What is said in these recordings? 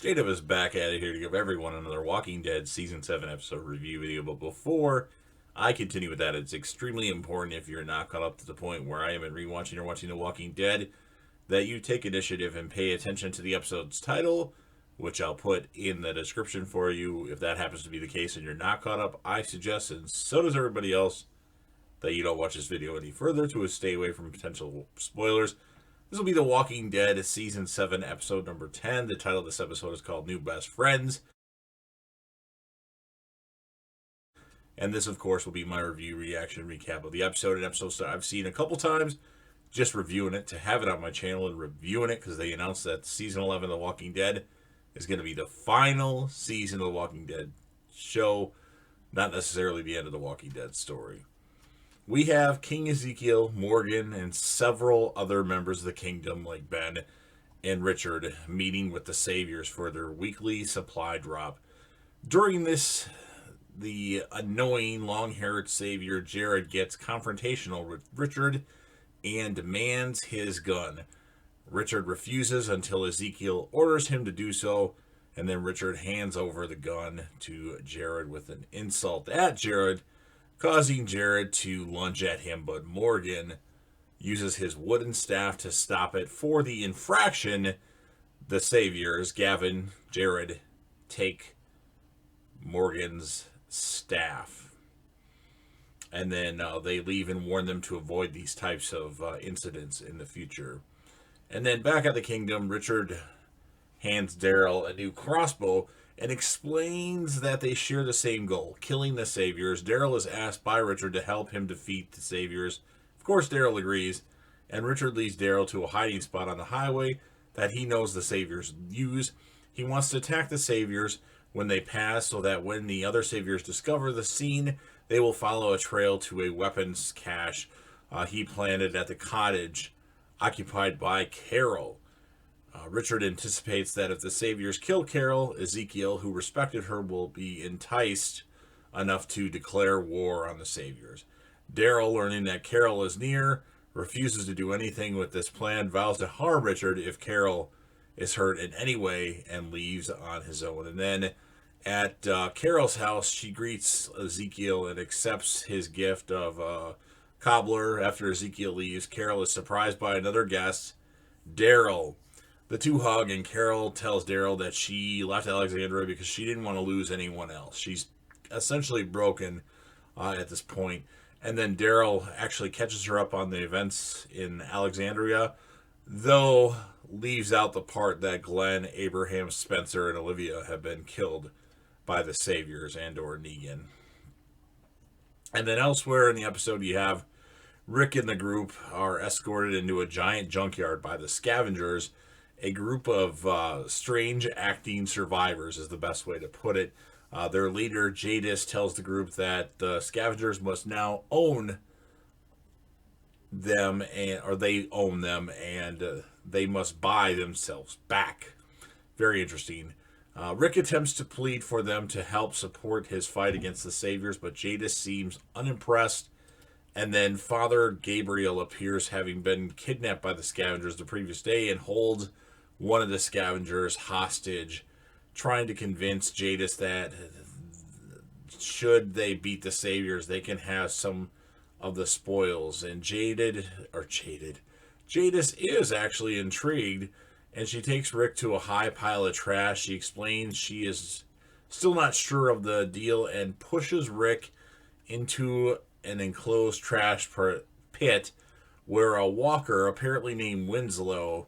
Jada is back at it here to give everyone another Walking Dead Season 7 episode review video. But before I continue with that, it's extremely important if you're not caught up to the point where I am in rewatching or watching The Walking Dead that you take initiative and pay attention to the episode's title, which I'll put in the description for you. If that happens to be the case and you're not caught up, I suggest, and so does everybody else, that you don't watch this video any further to stay away from potential spoilers. This will be The Walking Dead Season 7, Episode number 10. The title of this episode is called New Best Friends. And this, of course, will be my review, reaction, recap of the episode. An episode that I've seen a couple times, just reviewing it, to have it on my channel and reviewing it, because they announced that Season 11 of The Walking Dead is going to be the final season of The Walking Dead show, not necessarily the end of The Walking Dead story. We have King Ezekiel, Morgan, and several other members of the kingdom, like Ben and Richard, meeting with the Saviors for their weekly supply drop. During this, the annoying long-haired Savior, Jared, gets confrontational with Richard and demands his gun. Richard refuses until Ezekiel orders him to do so, and then Richard hands over the gun to Jared with an insult at Jared, causing Jared to lunge at him, but Morgan uses his wooden staff to stop it. For the infraction, the Saviors, Gavin, Jared, take Morgan's staff. And then they leave and warn them to avoid these types of incidents in the future. And then back at the kingdom, Richard hands Daryl a new crossbow and explains that they share the same goal, killing the Saviors. Daryl is asked by Richard to help him defeat the Saviors. Of course, Daryl agrees, and Richard leads Daryl to a hiding spot on the highway that he knows the Saviors use. He wants to attack the Saviors when they pass, so that when the other Saviors discover the scene, they will follow a trail to a weapons cache he planted at the cottage occupied by Carol. Richard anticipates that if the Saviors kill Carol, Ezekiel, who respected her, will be enticed enough to declare war on the Saviors. Daryl, learning that Carol is near, refuses to do anything with this plan, vows to harm Richard if Carol is hurt in any way, and leaves on his own. And then at Carol's house, she greets Ezekiel and accepts his gift of cobbler. After Ezekiel leaves, Carol is surprised by another guest, Daryl. The two hug, and Carol tells Daryl that she left Alexandria because she didn't want to lose anyone else. She's essentially broken at this point. And then Daryl actually catches her up on the events in Alexandria, though leaves out the part that Glenn, Abraham, Spencer, and Olivia have been killed by the Saviors and or Negan. And then elsewhere in the episode, you have Rick and the group are escorted into a giant junkyard by the Scavengers, a group of strange acting survivors is the best way to put it. Their leader, Jadis, tells the group that the Scavengers must now own them, or they own them, and they must buy themselves back. Very interesting. Rick attempts to plead for them to help support his fight against the Saviors, but Jadis seems unimpressed. And then Father Gabriel appears, having been kidnapped by the Scavengers the previous day, and holds one of the Scavengers hostage, trying to convince Jadis that should they beat the Saviors, they can have some of the spoils. And Jadis is actually intrigued, and she takes Rick to a high pile of trash. She explains she is still not sure of the deal and pushes Rick into an enclosed trash pit where a walker, apparently named Winslow,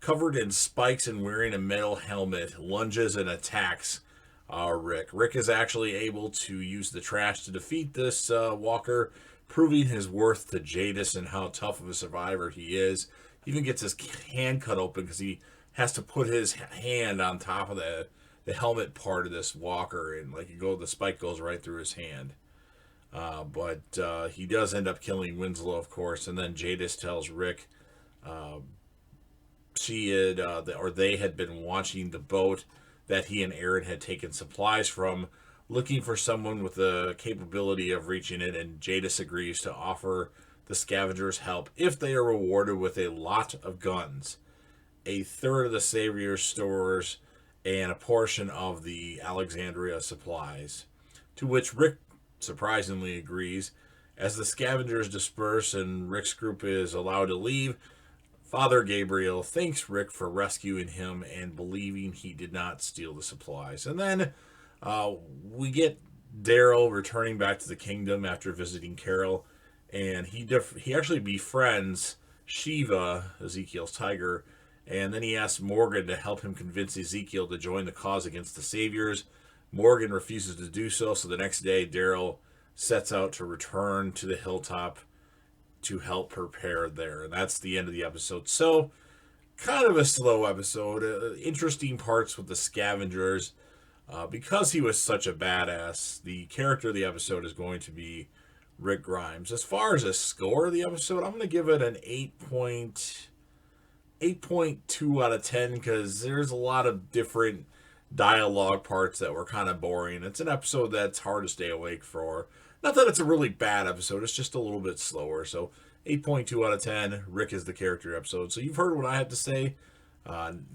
covered in spikes and wearing a metal helmet, lunges and attacks Rick. Rick is actually able to use the trash to defeat this walker, proving his worth to Jadis and how tough of a survivor he is. He even gets his hand cut open because he has to put his hand on top of the helmet part of this walker, and the spike goes right through his hand. But he does end up killing Winslow, of course, and then Jadis tells Rick they had been watching the boat that he and Aaron had taken supplies from, looking for someone with the capability of reaching it, and Jadis agrees to offer the Scavengers help if they are rewarded with a lot of guns. A third of the Savior's stores and a portion of the Alexandria supplies, to which Rick surprisingly agrees. As the scavengers disperse and Rick's group is allowed to leave, Father Gabriel thanks Rick for rescuing him and believing he did not steal the supplies. And then we get Daryl returning back to the kingdom after visiting Carol, and he actually befriends Shiva, Ezekiel's tiger, and then he asks Morgan to help him convince Ezekiel to join the cause against the Saviors. Morgan refuses to do so, so the next day Daryl sets out to return to the hilltop to help prepare there. And that's the end of the episode. So, kind of a slow episode. Interesting parts with the scavengers. Because he was such a badass, the character of the episode is going to be Rick Grimes. As far as a score of the episode, I'm going to give it an 8.2 out of 10 because there's a lot of different dialogue parts that were kind of boring. It's an episode that's hard to stay awake for. Not that it's a really bad episode, it's just a little bit slower. So 8.2 out of 10. Rick is the character episode. So you've heard what I had to say.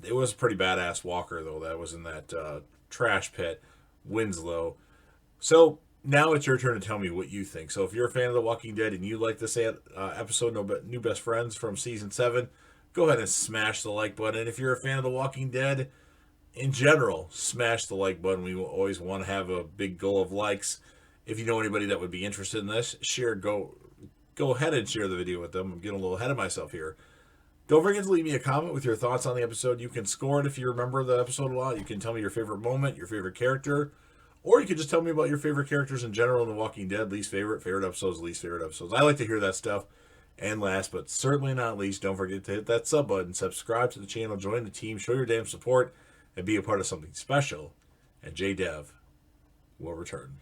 It was a pretty badass walker, though, that was in that trash pit, Winslow. So now it's your turn to tell me what you think. So if you're a fan of The Walking Dead and you like this episode, New Best Friends from Season 7, go ahead and smash the like button. And if you're a fan of The Walking Dead in general, smash the like button. We always want to have a big goal of likes. If you know anybody that would be interested in this, go ahead and share the video with them. I'm getting a little ahead of myself here. Don't forget to leave me a comment with your thoughts on the episode. You can score it if you remember the episode a lot. You can tell me your favorite moment, your favorite character, or you can just tell me about your favorite characters in general in The Walking Dead, least favorite episodes, least favorite episodes. I like to hear that stuff. And last but certainly not least, don't forget to hit that sub button, subscribe to the channel, join the team, show your damn support, and be a part of something special. And JDev will return.